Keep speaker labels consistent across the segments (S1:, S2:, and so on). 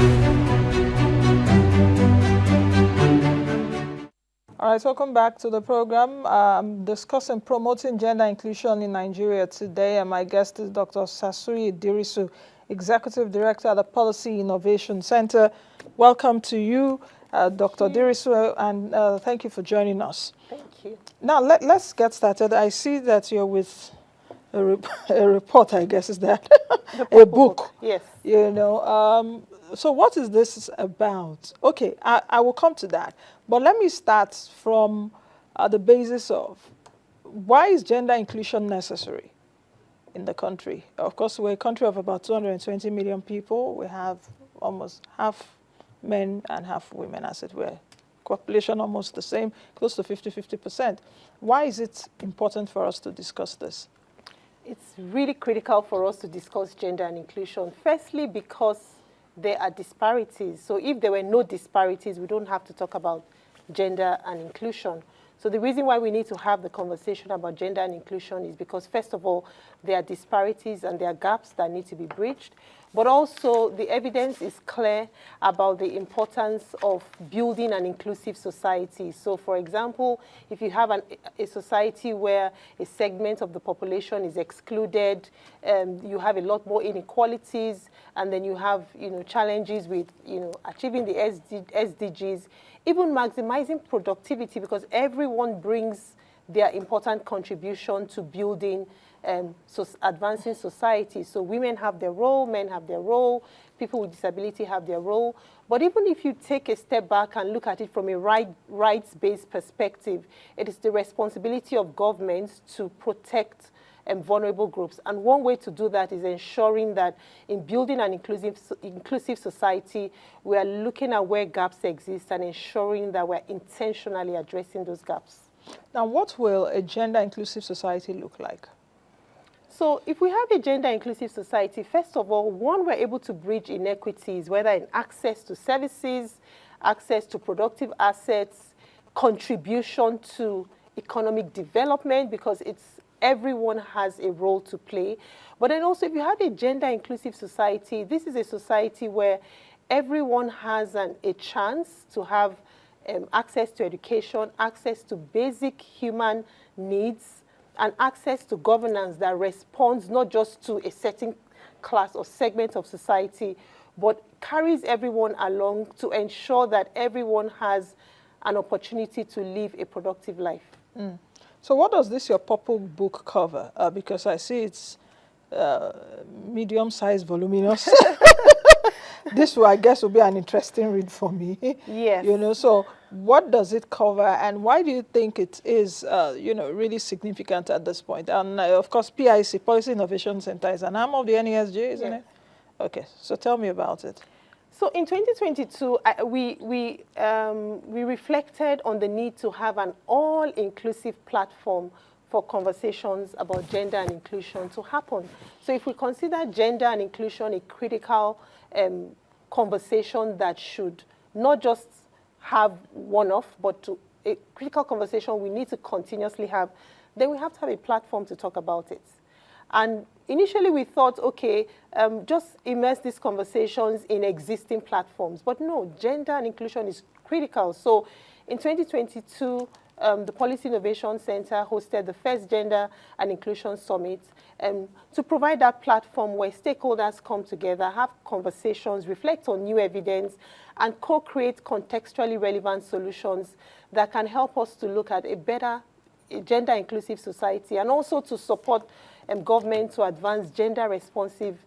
S1: All right, welcome back to the program. I'm discussing promoting gender inclusion in Nigeria today, and my guest is Dr. Osasuyi Dirisu, Executive Director at the Policy Innovation Center. Welcome to you, Dr. Dirisu, and thank you for joining us.
S2: Thank you.
S1: Now, let's get started. I see that you're with a report, I guess, is that? A book.
S2: Yes.
S1: You know, so what is this about? Okay, I will come to that. But let me start from the basis of why is gender inclusion necessary in the country? Of course, we're a country of about 220 million people. We have almost half men and half women, as it were. Population almost the same, close to 50%. Why is it important for us to discuss this?
S2: It's really critical for us to discuss gender and inclusion. Firstly, because there are disparities. So if there were no disparities, we don't have to talk about gender and inclusion. So the reason why we need to have the conversation about gender and inclusion is because, first of all, there are disparities and there are gaps that need to be bridged. But also, the evidence is clear about the importance of building an inclusive society. So, for example, if you have a society where a segment of the population is excluded, you have a lot more inequalities, and then you have, challenges with, achieving the SDGs, even maximizing productivity, because everyone brings their important contribution to building advancing society. So women have their role, men have their role, people with disability have their role. But even if you take a step back and look at it from a rights-based perspective, it is the responsibility of governments to protect vulnerable groups. And one way to do that is ensuring that in building an inclusive society, we are looking at where gaps exist and ensuring that we're intentionally addressing those gaps.
S1: Now, what will a gender-inclusive society look like?
S2: So if we have a gender-inclusive society, first of all, one, we're able to bridge inequities, whether in access to services, access to productive assets, contribution to economic development, because everyone has a role to play. But then also, if you have a gender-inclusive society, this is a society where everyone has a chance to have access to education, access to basic human needs, and access to governance that responds not just to a certain class or segment of society, but carries everyone along to ensure that everyone has an opportunity to live a productive life.
S1: Mm. So what does your purple book cover? Because I see it's medium-sized, voluminous. This, I guess, will be an interesting read for me.
S2: Yes.
S1: So what does it cover, and why do you think it is, really significant at this point? And of course, PIC, Policy Innovation Center, is an arm of the NESG, isn't it? Okay, so tell me about it.
S2: So in 2022, we reflected on the need to have an all-inclusive platform for conversations about gender and inclusion to happen. So if we consider gender and inclusion a critical conversation that should not just have one-off, but a critical conversation we need to continuously have, then we have to have a platform to talk about it. And initially we thought, okay, just immerse these conversations in existing platforms. But no, gender and inclusion is critical. So in 2022, the Policy Innovation Center hosted the first Gender and Inclusion Summit to provide that platform where stakeholders come together, have conversations, reflect on new evidence, and co-create contextually relevant solutions that can help us to look at a better gender-inclusive society, and also to support government to advance gender-responsive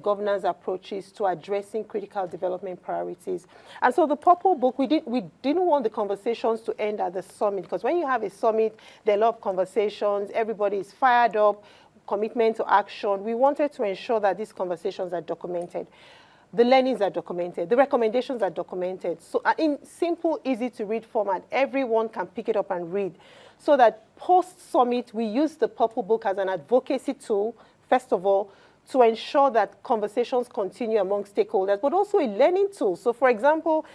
S2: governance approaches to addressing critical development priorities. And so the Purple Book, we didn't want the conversations to end at the summit, because when you have a summit, there are a lot of conversations, everybody is fired up, commitment to action. We wanted to ensure that these conversations are documented. The learnings are documented, the recommendations are documented. So in simple, easy to read format, everyone can pick it up and read. So that post-summit, we use the Purple Book as an advocacy tool, first of all, to ensure that conversations continue among stakeholders, but also a learning tool. So for example,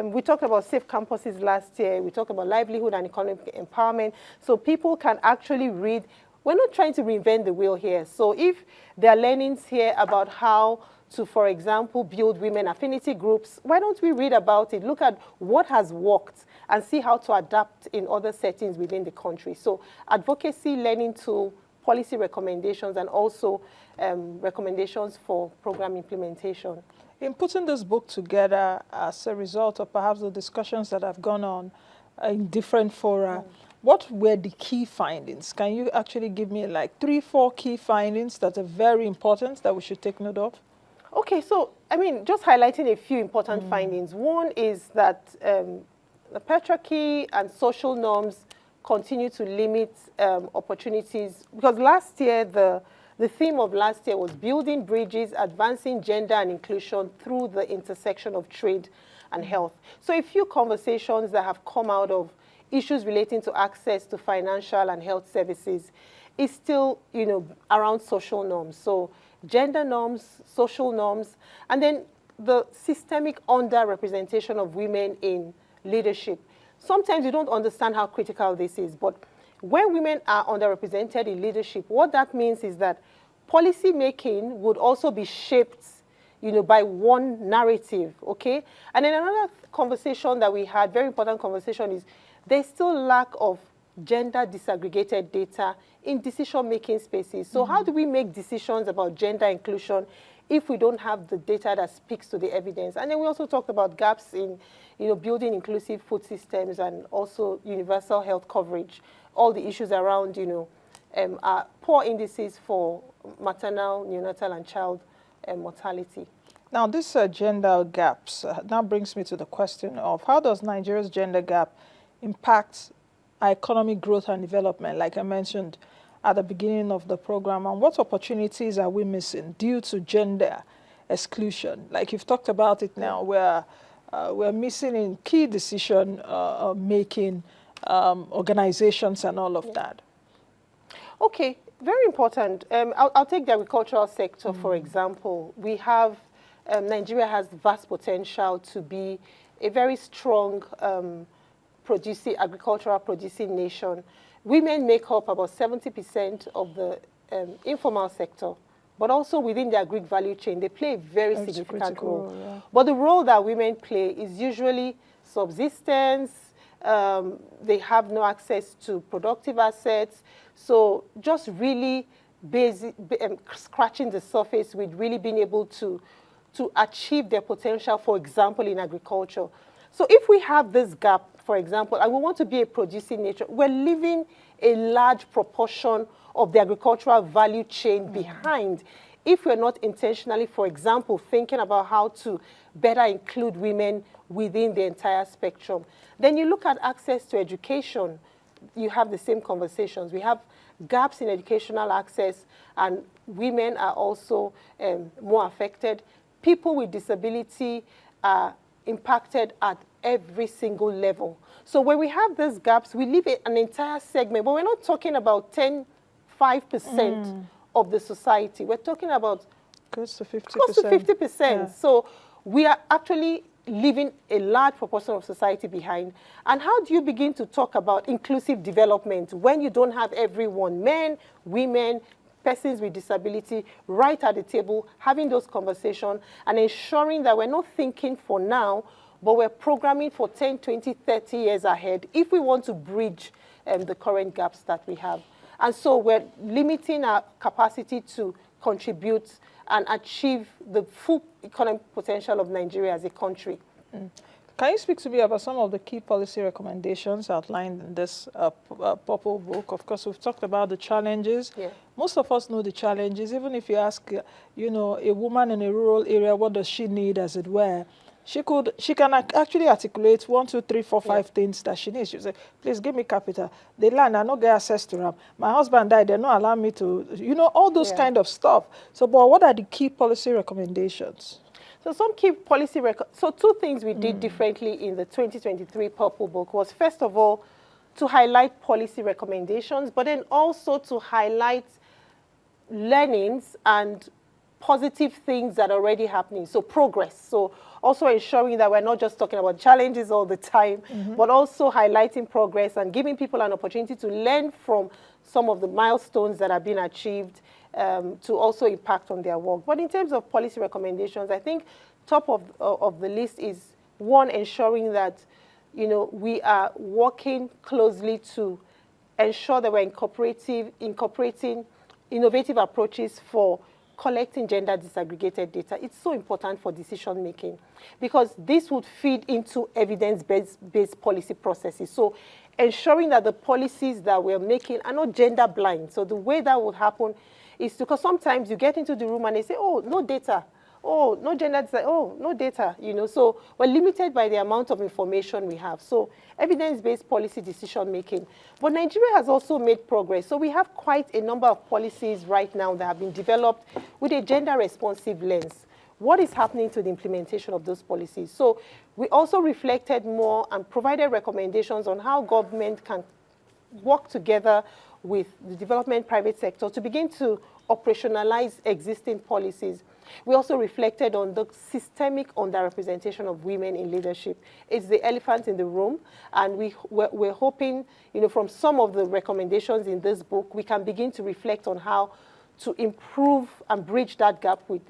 S2: we talked about safe campuses last year, we talked about livelihood and economic empowerment, so people can actually read. We're not trying to reinvent the wheel here. So if there are learnings here about how to, for example, build women affinity groups. Why don't we read about it, look at what has worked, and see how to adapt in other settings within the country? So advocacy, learning tool, policy recommendations, and also recommendations for program implementation.
S1: In putting this book together as a result of perhaps the discussions that have gone on in different fora, what were the key findings? Can you actually give me like 3-4 key findings that are very important that we should take note of?
S2: Okay, so, I mean, just highlighting a few important findings. One is that the patriarchy and social norms continue to limit opportunities, because last year, the theme of last year was building bridges, advancing gender and inclusion through the intersection of trade and health. So a few conversations that have come out of issues relating to access to financial and health services is still, you know, around social norms. So gender norms, social norms, and then the systemic underrepresentation of women in leadership. Sometimes you don't understand how critical this is, but when women are underrepresented in leadership, what that means is that policy making would also be shaped, you know, by one narrative, okay? And then another conversation that we had, very important conversation, is there's still lack of gender disaggregated data in decision-making spaces. So how do we make decisions about gender inclusion if we don't have the data that speaks to the evidence? And then we also talked about gaps in, you know, building inclusive food systems and also universal health coverage, all the issues around, you know, poor indices for maternal, neonatal, and child mortality.
S1: Now, this gender gaps now brings me to the question of how does Nigeria's gender gap impact our economic growth and development, like I mentioned at the beginning of the program, and what opportunities are we missing due to gender exclusion? Like you've talked about it now, where we're missing in key decision making organizations and all of that.
S2: Okay, very important. I'll take the agricultural sector, for example. We have, Nigeria has vast potential to be a very strong agricultural producing nation. Women make up about 70% of the informal sector, but also within the agri value chain, they play a very significant role. Yeah. But the role that women play is usually subsistence. They have no access to productive assets. So just really scratching the surface with really being able to achieve their potential, for example, in agriculture. So if we have this gap, for example, and we want to be a producing nation, we're leaving a large proportion of the agricultural value chain behind if we're not intentionally, for example, thinking about how to better include women within the entire spectrum. Then you look at access to education, you have the same conversations. We have gaps in educational access, and women are also more affected. People with disability are impacted at every single level. So when we have these gaps, we leave an entire segment, but we're not talking about 5% of the society. We're talking about
S1: close to 50%.
S2: Close to 50%.
S1: Yeah.
S2: So we are actually leaving a large proportion of society behind. And how do you begin to talk about inclusive development when you don't have everyone, men, women, persons with disability, right at the table, having those conversations and ensuring that we're not thinking for now, but we're programming for 10, 20, 30 years ahead if we want to bridge the current gaps that we have. And so we're limiting our capacity to contribute and achieve the full economic potential of Nigeria as a country.
S1: Can you speak to me about some of the key policy recommendations outlined in this purple book? Of course, we've talked about the challenges. Yeah. Most of us know the challenges. Even if you ask, you know, a woman in a rural area, what does she need, as it were, she can actually articulate 1, 2, 3, 4, 5 things that she needs. She say, please give me capital. The land, I don't get access to them. My husband died, they don't allow me to, you know, all those kind of stuff. So, but what are the key policy recommendations?
S2: So some key policy, so 2 things we did differently in the 2023 Purple Book was, first of all, to highlight policy recommendations, but then also to highlight learnings and positive things that are already happening, so progress. So also ensuring that we're not just talking about challenges all the time, but also highlighting progress and giving people an opportunity to learn from some of the milestones that have been achieved to also impact on their work. But in terms of policy recommendations, I think top of the list is, one, ensuring that we are working closely to ensure that we're incorporating innovative approaches for collecting gender disaggregated data. It's so important for decision making because this would feed into evidence-based policy processes. So ensuring that the policies that we're making are not gender blind. So the way that would happen is because sometimes you get into the room and they say, oh, no data. Oh, no gender, oh, no data, So we're limited by the amount of information we have. So evidence-based policy decision making. But Nigeria has also made progress. So we have quite a number of policies right now that have been developed with a gender-responsive lens. What is happening to the implementation of those policies? So we also reflected more and provided recommendations on how government can work together with the development private sector to begin to operationalize existing policies. We also reflected on the systemic underrepresentation of women in leadership. It's the elephant in the room, and we're hoping, from some of the recommendations in this book, we can begin to reflect on how to improve and bridge that gap with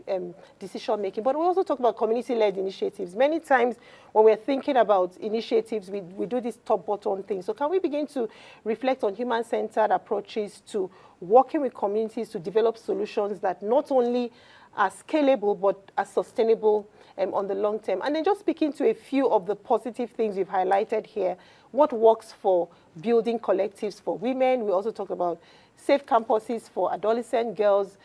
S2: decision making. But we also talk about community-led initiatives. Many times when we're thinking about initiatives, we do this top-bottom thing. So can we begin to reflect on human-centered approaches to working with communities to develop solutions that not only are scalable but are sustainable on the long term? And then just speaking to a few of the positive things we've highlighted here, what works for building collectives for women. We also talk about safe campuses for adolescent girls,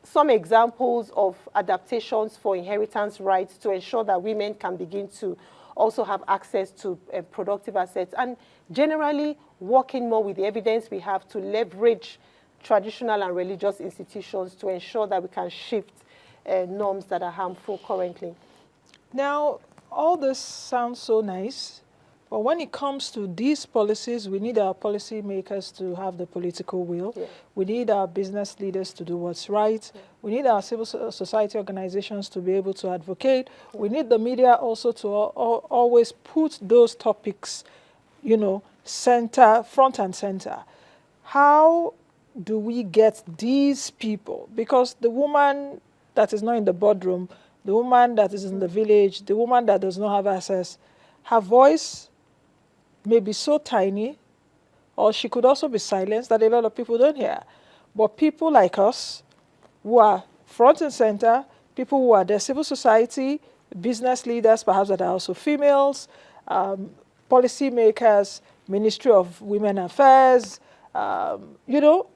S2: some examples of adaptations for inheritance rights to ensure that women can begin to also have access to productive assets, and generally working more with the evidence we have to leverage traditional and religious institutions to ensure that we can shift norms that are harmful currently.
S1: Now, all this sounds so nice, but when it comes to these policies, we need our policymakers to have the political will. Yeah. We need our business leaders to do what's right. Yeah. We need our civil society organizations to be able to advocate. Yeah. We need the media also to always put those topics, front and center. How do we get these people? Because the woman that is not in the boardroom, the woman that is in the village, the woman that does not have access, her voice may be so tiny, or she could also be silenced that a lot of people don't hear. But people like us, who are front and center, people who are the civil society, business leaders, perhaps that are also females, policymakers, Ministry of Women Affairs,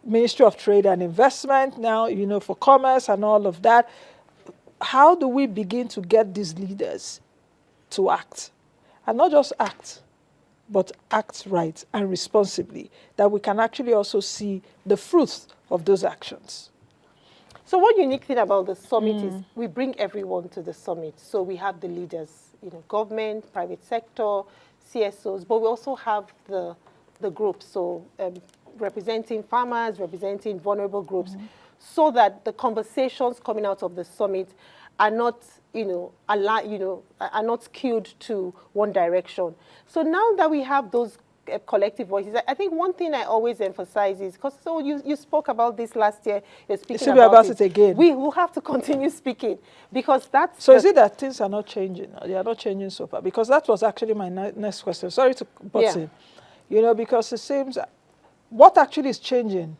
S1: Ministry of Trade and Investment now, for commerce and all of that. How do we begin to get these leaders to act? And not just act, but act right and responsibly, that we can actually also see the fruits of those actions.
S2: So one unique thing about the summit is we bring everyone to the summit. So we have the leaders, government, private sector, CSOs, but we also have the groups, so representing farmers, representing vulnerable groups, so that the conversations coming out of the summit are not, are not skewed to one direction. So now that we have those collective voices, I think one thing I always emphasize is, because you spoke about this last year, you're speaking
S1: about it again.
S2: We will have to continue speaking, because that's...
S1: So is it that things are not changing? They are not changing so far? Because that was actually my next question. Sorry to butt in. Because it seems, what actually is changing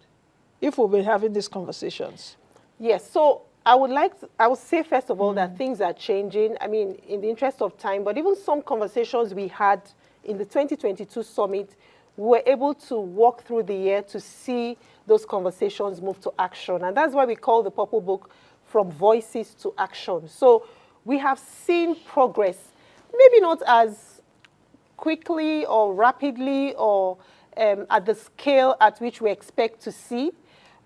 S1: if we'll be having these conversations?
S2: Yes, so I would say first of all that things are changing. I mean, in the interest of time, but even some conversations we had in the 2022 summit, we were able to walk through the year to see those conversations move to action. And that's why we call the Purple Book From Voices to Action. So we have seen progress, maybe not as quickly or rapidly or at the scale at which we expect to see.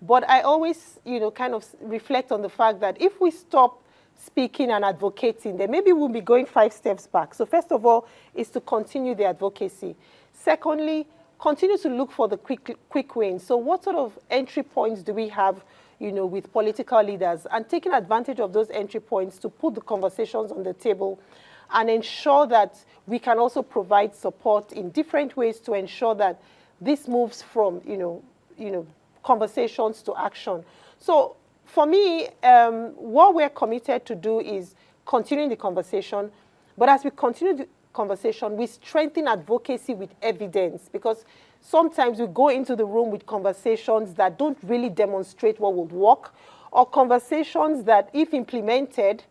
S2: But I always, kind of reflect on the fact that if we stop speaking and advocating, then maybe we'll be going 5 steps back. So first of all, is to continue the advocacy. Secondly, continue to look for the quick wins. So what sort of entry points do we have, with political leaders, and taking advantage of those entry points to put the conversations on the table and ensure that we can also provide support in different ways to ensure that this moves from, conversations to action. So for me, what we're committed to do is continuing the conversation. But as we continue the conversation, we strengthen advocacy with evidence, because sometimes we go into the room with conversations that don't really demonstrate what would work, or conversations that, if implemented,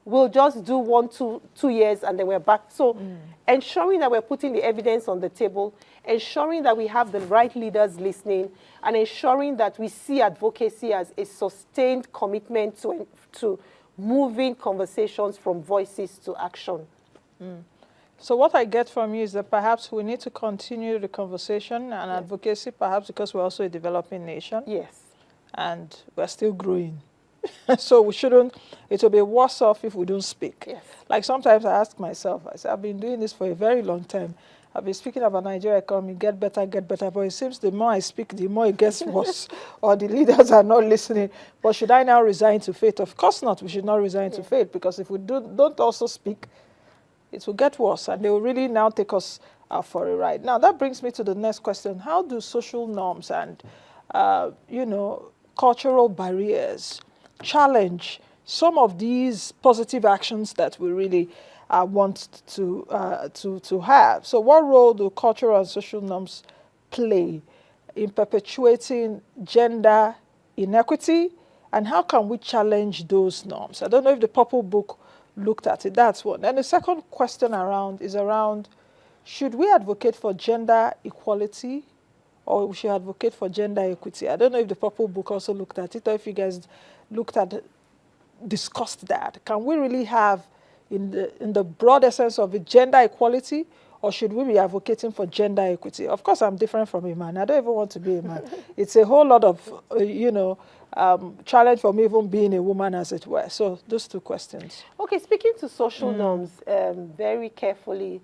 S2: will just do 1 to 2 years and then we're back. So ensuring that we're putting the evidence on the table, ensuring that we have the right leaders listening, and ensuring that we see advocacy as a sustained commitment to moving conversations from voices to action.
S1: So what I get from you is that perhaps we need to continue the conversation and advocacy, perhaps because we're also a developing nation.
S2: Yes.
S1: And we're still growing. So we shouldn't, it will be worse off if we don't speak.
S2: Yes.
S1: Like sometimes I ask myself, I say, I've been doing this for a very long time. I've been speaking about Nigeria economy, get better, but it seems the more I speak, the more it gets worse, or the leaders are not listening. But should I now resign to fate? Of course not. We should not resign to fate, because if we don't also speak, it will get worse, and they will really now take us for a ride. Now, that brings me to the next question. How do social norms and, cultural barriers challenge some of these positive actions that we really want to have? So what role do cultural and social norms play in perpetuating gender inequity, and how can we challenge those norms? I don't know if the Purple Book looked at it. That's one. And the second question is around, should we advocate for gender equality, or we should advocate for gender equity? I don't know if the Purple Book also looked at it, or if you guys discussed that. Can we really have, in the broader sense of it, gender equality, or should we be advocating for gender equity? Of course, I'm different from a man. I don't even want to be a man. It's a whole lot of, challenge for me even being a woman, as it were. So those two questions.
S2: Okay, speaking to social norms very carefully,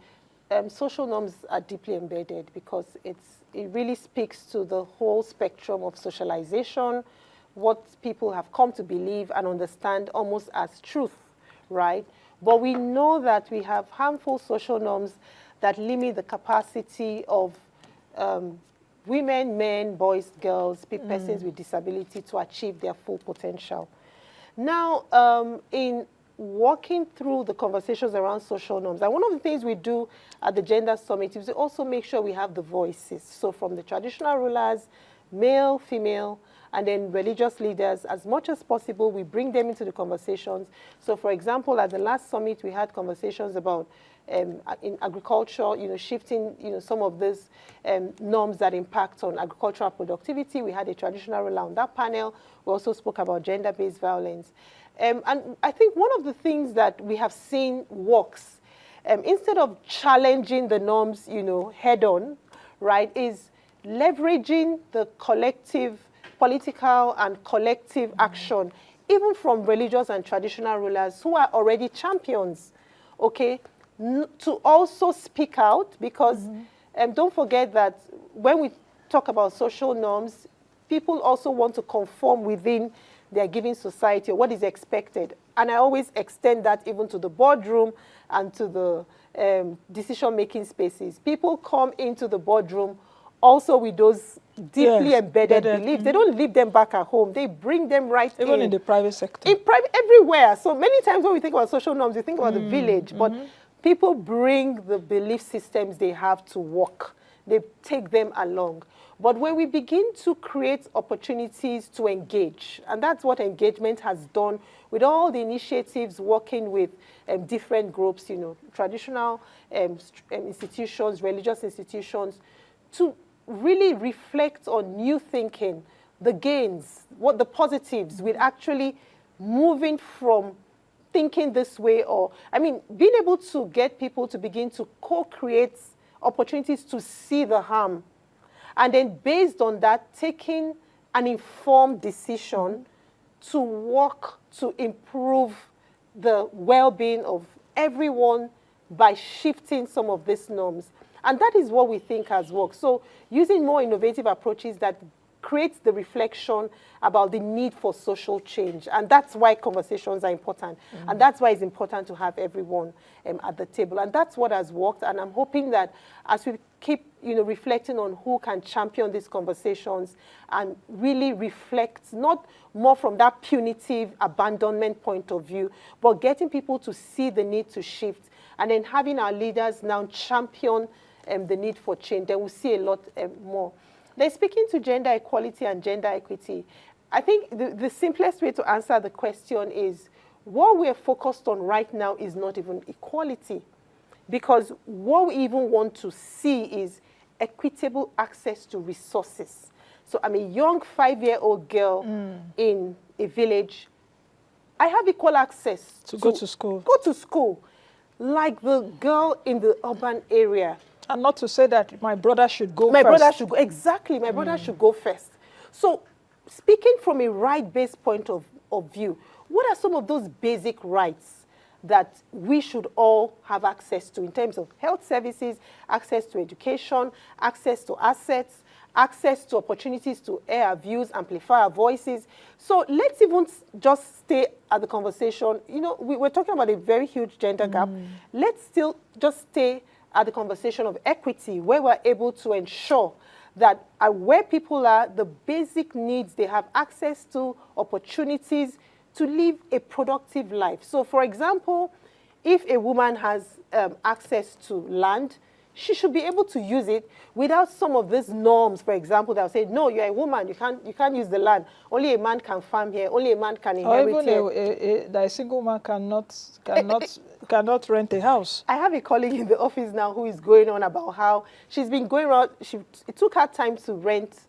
S2: social norms are deeply embedded, because it really speaks to the whole spectrum of socialization, what people have come to believe and understand almost as truth, right? But we know that we have harmful social norms that limit the capacity of women, men, boys, girls, persons with disability to achieve their full potential. Now, in walking through the conversations around social norms, and one of the things we do at the Gender Summit is to also make sure we have the voices. So from the traditional rulers, male, female, and then religious leaders, as much as possible, we bring them into the conversations. So for example, at the last summit, we had conversations about in agriculture, shifting, some of these norms that impact on agricultural productivity. We had a traditional ruler on that panel. We also spoke about gender-based violence. And I think one of the things that we have seen works, instead of challenging the norms, head-on, right, is leveraging the collective, political and collective action, even from religious and traditional rulers who are already champions, okay, to also speak out, because don't forget that when we talk about social norms, people also want to conform within their given society, or what is expected. And I always extend that even to the boardroom and to the decision-making spaces. People come into the boardroom also with those deeply embedded beliefs. They don't leave them back at home. They bring them right
S1: even in the private sector.
S2: In private, everywhere. So many times when we think about social norms, we think about the village, but people bring the belief systems they have to work. They take them along. But when we begin to create opportunities to engage, and that's what engagement has done with all the initiatives working with different groups, traditional institutions, religious institutions, to really reflect on new thinking, the gains, what the positives with actually moving from thinking this way, or, being able to get people to begin to co-create opportunities to see the harm. And then based on that, taking an informed decision to work to improve the well-being of everyone by shifting some of these norms. And that is what we think has worked. So using more innovative approaches that creates the reflection about the need for social change. And that's why conversations are important. And that's why it's important to have everyone at the table. And that's what has worked. And I'm hoping that as we keep reflecting on who can champion these conversations and really reflect, not more from that punitive abandonment point of view, but getting people to see the need to shift, and then having our leaders now champion the need for change, then we'll see a lot more. Then speaking to gender equality and gender equity, I think the simplest way to answer the question is what we're focused on right now is not even equality, because what we even want to see is equitable access to resources. So I'm a young 5-year-old girl in a village. I have equal access
S1: to go to school.
S2: Go to school, like the girl in the urban area.
S1: And not to say that my brother should go first.
S2: My brother should go, exactly, my brother should go first. So speaking from a right-based point of view, what are some of those basic rights that we should all have access to in terms of health services, access to education, access to assets, access to opportunities to air our views, amplify our voices? So let's even just stay at the conversation. We're talking about a very huge gender gap. Let's still just stay at the conversation of equity, where we're able to ensure that where people are, the basic needs, they have access to opportunities to live a productive life. So, for example, if a woman has access to land, she should be able to use it without some of these norms, for example, that will say, no, you're a woman, you can't use the land. Only a man can farm here, only a man can inherit here.
S1: Or even a single man cannot rent a house.
S2: I have a colleague in the office now who is going on about how she's been going around. It took her time to rent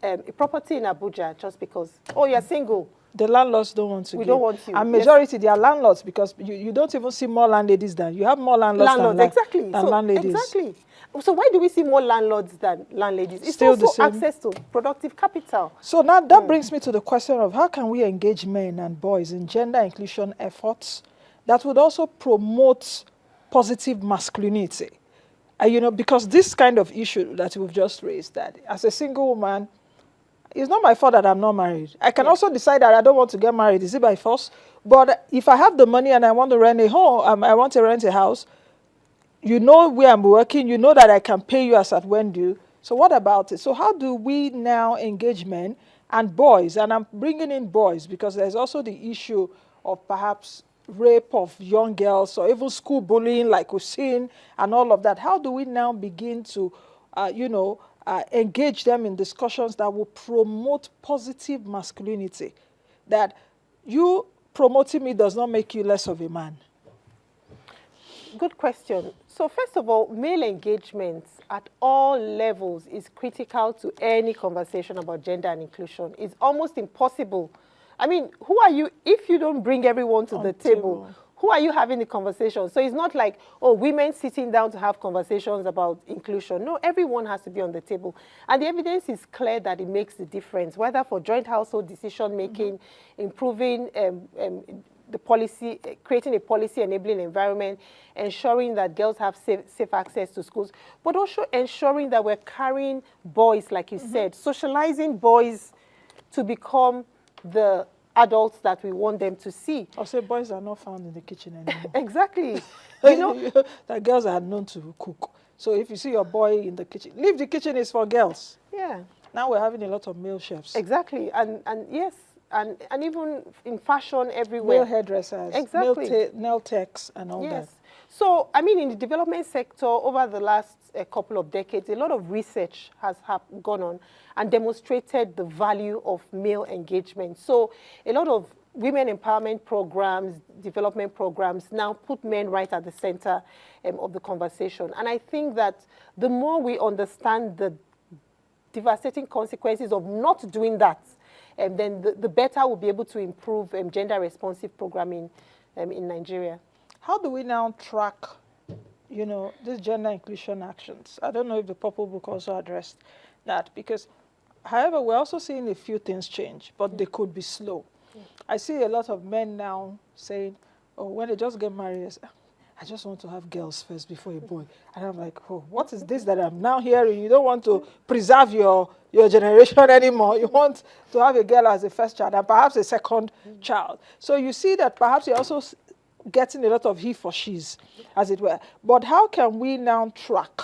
S2: a property in Abuja just because, oh, you're single.
S1: The landlords don't want to.
S2: We don't want you.
S1: And majority, they are landlords, because you don't even see more landladies than you have more landlords
S2: exactly.
S1: than landladies.
S2: Exactly. So why do we see more landlords than landladies? It's
S1: Still
S2: also
S1: the same.
S2: access to productive capital.
S1: So now that brings me to the question of how can we engage men and boys in gender inclusion efforts that would also promote positive masculinity? Because this kind of issue that we've just raised, that as a single woman, it's not my fault that I'm not married. I can also decide that I don't want to get married. Is it by force? But if I have the money and I want to rent a home, I want to rent a house, you know where I'm working, you know that I can pay you as at when due. So what about it? So how do we now engage men and boys? And I'm bringing in boys because there's also the issue of perhaps rape of young girls or even school bullying like we've seen and all of that. How do we now begin to, engage them in discussions that will promote positive masculinity? That you promoting me does not make you less of a man.
S2: Good question. So first of all, male engagement at all levels is critical to any conversation about gender and inclusion. It's almost impossible. I mean, who are you if you don't bring everyone to the table? Who are you having the conversation? So it's not like, oh, women sitting down to have conversations about inclusion. No, everyone has to be on the table. And the evidence is clear that it makes the difference, whether for joint household decision-making, improving the policy, creating a policy-enabling environment, ensuring that girls have safe access to schools, but also ensuring that we're carrying boys, like you said, socializing boys to become the adults that we want them to see.
S1: I'll say boys are not found in the kitchen anymore.
S2: Exactly.
S1: That girls are known to cook. So if you see your boy in the kitchen, leave the kitchen is for girls.
S2: Yeah.
S1: Now we're having a lot of male chefs.
S2: Exactly. And yes, and even in fashion everywhere.
S1: Male hairdressers.
S2: Exactly.
S1: Nail techs and all that.
S2: Yes. So, I mean, in the development sector, over the last couple of decades, a lot of research has gone on and demonstrated the value of male engagement. So, a lot of women empowerment programs, development programs now put men right at the center of the conversation. And I think that the more we understand the devastating consequences of not doing that, then the better we'll be able to improve gender-responsive programming in Nigeria.
S1: How do we now track, these gender inclusion actions? I don't know if the Purple Book also addressed that, because, however, we're also seeing a few things change, but they could be slow. I see a lot of men now saying, oh, when they just get married, I just want to have girls first before a boy. And I'm like, oh, what is this that I'm now hearing? You don't want to preserve your generation anymore. You want to have a girl as a first child and perhaps a second child. So you see that perhaps you're also getting a lot of he for she's, as it were. But how can we now track?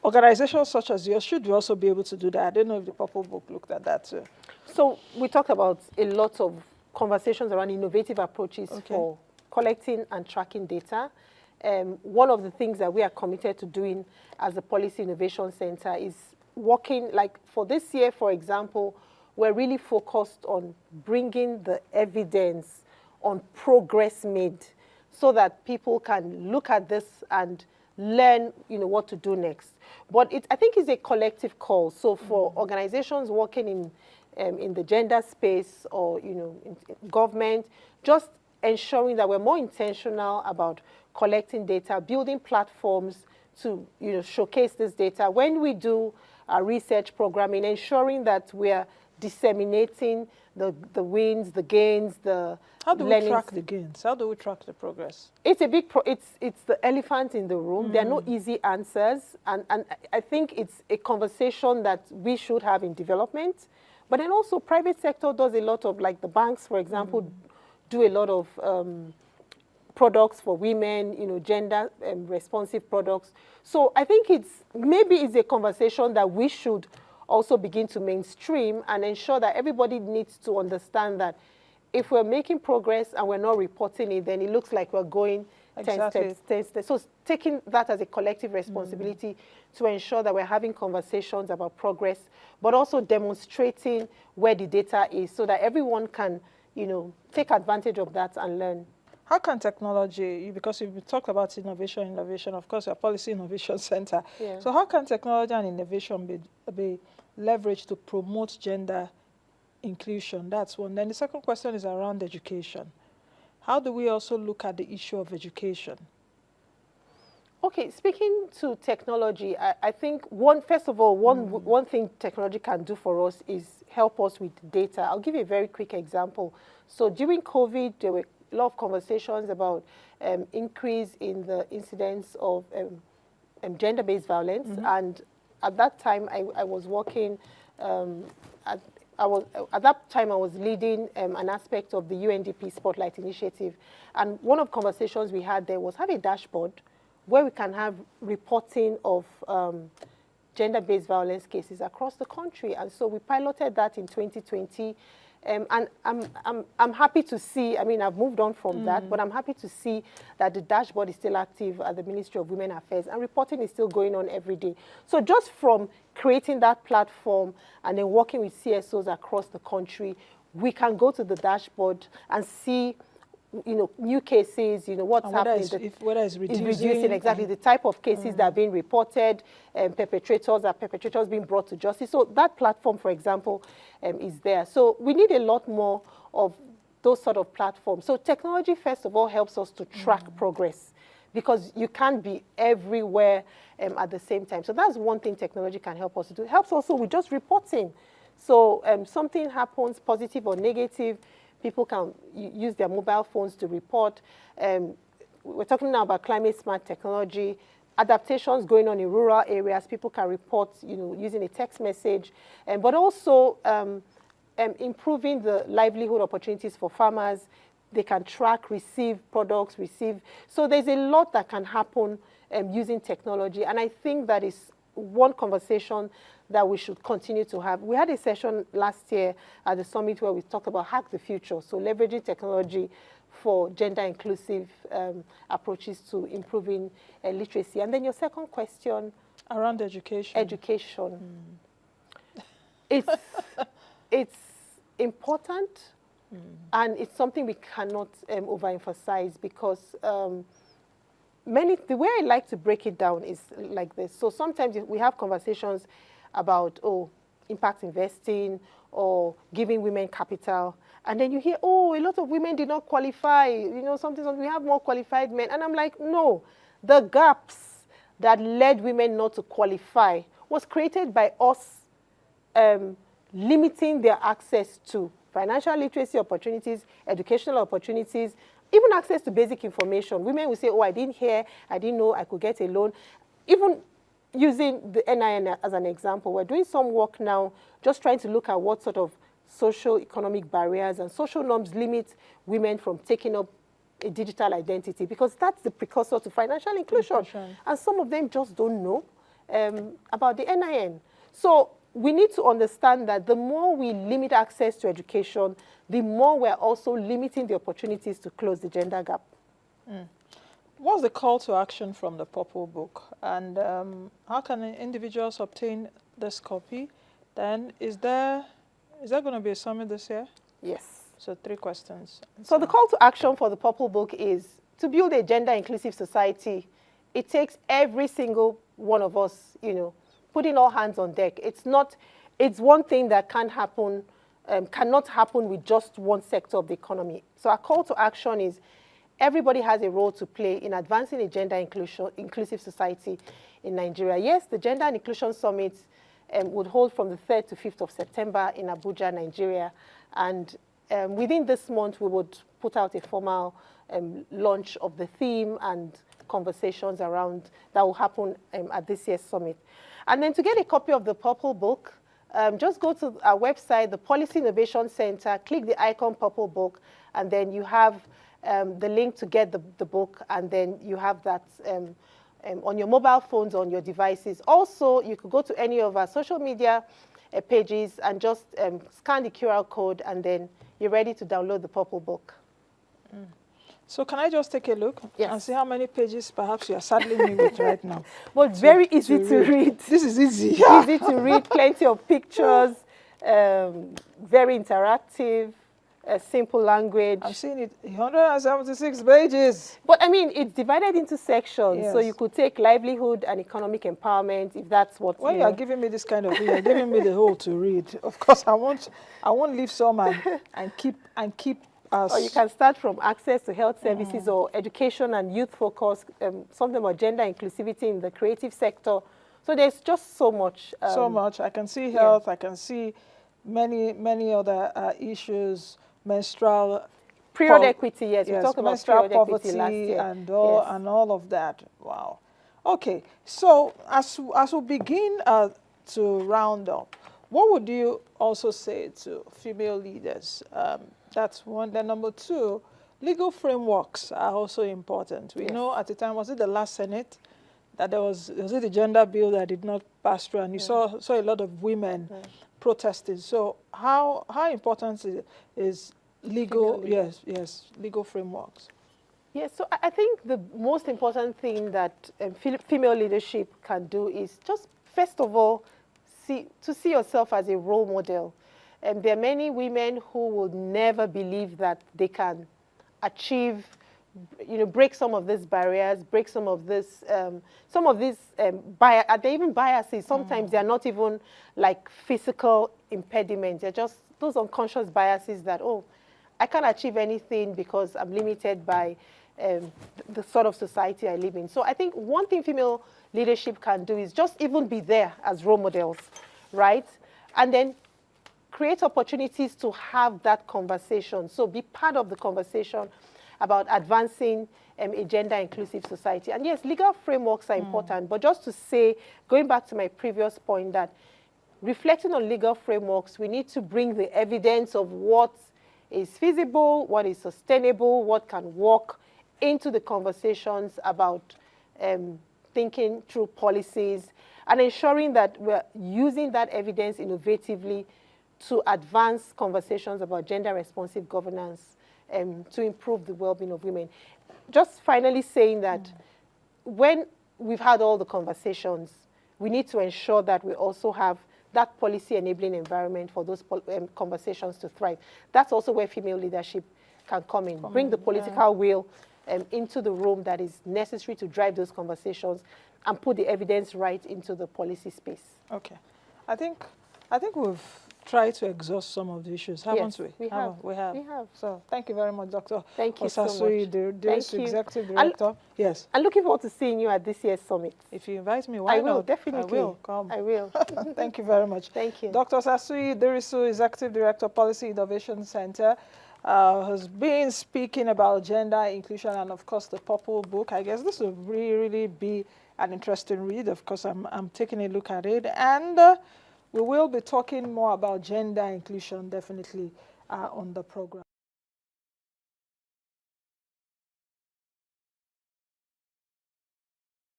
S1: Organizations such as yours should also be able to do that. I don't know if the Purple Book looked at that too.
S2: So we talked about a lot of conversations around innovative approaches for collecting and tracking data. One of the things that we are committed to doing as a Policy Innovation Center is working, like for this year, for example, we're really focused on bringing the evidence on progress made so that people can look at this and learn, what to do next. But I think it's a collective call. So for organizations working in the gender space or, in government, just ensuring that we're more intentional about collecting data, building platforms to, showcase this data. When we do our research programming, ensuring that we're disseminating the wins, the gains, the
S1: How do we track the gains? How do we track the progress?
S2: It's a big it's the elephant in the room. There are no easy answers, and I think it's a conversation that we should have in development. But then also private sector does a lot of, like the banks, for example, do a lot of products for women, gender responsive products. So I think maybe it's a conversation that we should also begin to mainstream and ensure that everybody needs to understand that if we're making progress and we're not reporting it, then it looks like we're going 10 steps. So taking that as a collective responsibility to ensure that we're having conversations about progress, but also demonstrating where the data is so that everyone can, take advantage of that and learn.
S1: How can technology, because you've talked about innovation, of course, your Policy Innovation Center.
S2: Yeah.
S1: So how can technology and innovation be leveraged to promote gender inclusion? That's one. Then the second question is around education. How do we also look at the issue of education?
S2: Okay, speaking to technology, I think one thing technology can do for us is help us with data. I'll give you a very quick example. So during COVID, there were a lot of conversations about increase in the incidence of gender-based violence. And at that time, I was working, at that time I was leading an aspect of the UNDP Spotlight Initiative. And one of the conversations we had there was have a dashboard where we can have reporting of gender-based violence cases across the country. And so we piloted that in 2020. And I'm happy to see, I've moved on from that, but I'm happy to see that the dashboard is still active at the Ministry of Women Affairs and reporting is still going on every day. So just from creating that platform and then working with CSOs across the country, we can go to the dashboard and see new cases, what's happening.
S1: Whether it's reducing.
S2: Exactly, the type of cases that are being reported, perpetrators being brought to justice. So that platform, for example, is there. So we need a lot more of those sort of platforms. So technology, first of all, helps us to track progress because you can't be everywhere at the same time. So that's one thing technology can help us to do. It helps also with just reporting. So something happens, positive or negative, people can use their mobile phones to report. We're talking now about climate smart technology, adaptations going on in rural areas. People can report, using a text message, but also improving the livelihood opportunities for farmers. They can track, receive products, So there's a lot that can happen using technology. And I think that is one conversation that we should continue to have. We had a session last year at the summit where we talked about Hack the Future, so leveraging technology for gender inclusive approaches to improving literacy. And then your second question?
S1: Around education.
S2: Education. It's important, and it's something we cannot overemphasize because the way I like to break it down is like this. So sometimes we have conversations about, impact investing or giving women capital. And then you hear, a lot of women did not qualify. Something, we have more qualified men. And I'm like, no, the gaps that led women not to qualify was created by us limiting their access to financial literacy opportunities, educational opportunities, even access to basic information. Women will say, oh, I didn't hear, I didn't know I could get a loan. Even using the NIN as an example, we're doing some work now just trying to look at what sort of social economic barriers and social norms limit women from taking up a digital identity, because that's the precursor to financial inclusion. And some of them just don't know about the NIN. So we need to understand that the more we limit access to education, the more we're also limiting the opportunities to close the gender gap.
S1: What's the call to action from the Purple Book? And how can individuals obtain this copy? Then is there going to be a summit this year?
S2: Yes.
S1: So 3 questions.
S2: So the call to action for the Purple Book is to build a gender-inclusive society. It takes every single one of us, putting all hands on deck. It's one thing that cannot happen with just one sector of the economy. So our call to action is everybody has a role to play in advancing a gender-inclusive society in Nigeria. Yes, the Gender and Inclusion Summit would hold from the 3rd to 5th of September in Abuja, Nigeria. And within this month, we would put out a formal launch of the theme and conversations around that will happen at this year's summit. And then to get a copy of the Purple Book, just go to our website, the Policy Innovation Center, click the icon Purple Book, and then you have the link to get the book, and then you have that on your mobile phones, on your devices. Also, you could go to any of our social media pages and just scan the QR code, and then you're ready to download the Purple Book.
S1: So can I just take a look and see how many pages perhaps you are saddling me with right now?
S2: Well, it's very easy to read.
S1: This is easy.
S2: Easy to read, plenty of pictures, very interactive, simple language.
S1: I'm seeing it, 176 pages.
S2: But I mean, it's divided into sections.
S1: Yes.
S2: So you could take livelihood and economic empowerment, if that's what
S1: When you are giving me this kind of thing, you're giving me the whole to read. Of course, I won't leave some and keep us.
S2: Or you can start from access to health services or education and youth focus, something about gender inclusivity in the creative sector. So there's just so much.
S1: So much. I can see health. I can see many other issues. Menstrual
S2: period equity. Yes, we talked about
S1: menstrual
S2: period
S1: poverty
S2: equity last year.
S1: and all of that. Wow. Okay. So as we begin to round up, what would you also say to female leaders? That's one. Then number 2, legal frameworks are also important. We know at the time, was it the last Senate, that there was it the gender bill that did not pass through, and you saw a lot of women protesting. So how important is legal legal frameworks?
S2: Yes, so I think the most important thing that female leadership can do is just, first of all, see yourself as a role model. And there are many women who will never believe that they can achieve, break some of these barriers, break some of these are they even biases? Sometimes they're not even like physical impediments. They're just those unconscious biases that, oh, I can't achieve anything because I'm limited by the sort of society I live in. So I think one thing female leadership can do is just even be there as role models, right? And then create opportunities to have that conversation. So be part of the conversation about advancing a gender-inclusive society. And yes, legal frameworks are important, but just to say, going back to my previous point, that reflecting on legal frameworks, we need to bring the evidence of what is feasible, what is sustainable, what can work into the conversations about thinking through policies and ensuring that we're using that evidence innovatively to advance conversations about gender-responsive governance to improve the well-being of women. Just finally saying that when we've had all the conversations, we need to ensure that we also have that policy-enabling environment for those conversations to thrive. That's also where female leadership can come in. Bring the political will into the room that is necessary to drive those conversations and put the evidence right into the policy space.
S1: Okay. I think we've tried to exhaust some of the issues, haven't we?
S2: We have.
S1: We have. So thank you very much, Dr.
S2: Thank you
S1: Osasuyi Dirisu, Executive Director. Yes.
S2: I'm looking forward to seeing you at this year's summit.
S1: If you invite me, why not?
S2: I will, definitely.
S1: I will come.
S2: I will.
S1: Thank you very much.
S2: Thank you.
S1: Dr. Osasuyi Dirisu, Executive Director, Policy Innovation Center. has been speaking about gender inclusion and, of course, the Purple Book. I guess this will really be an interesting read. Of course, I'm taking a look at it. And we will be talking more about gender inclusion, definitely, on the program.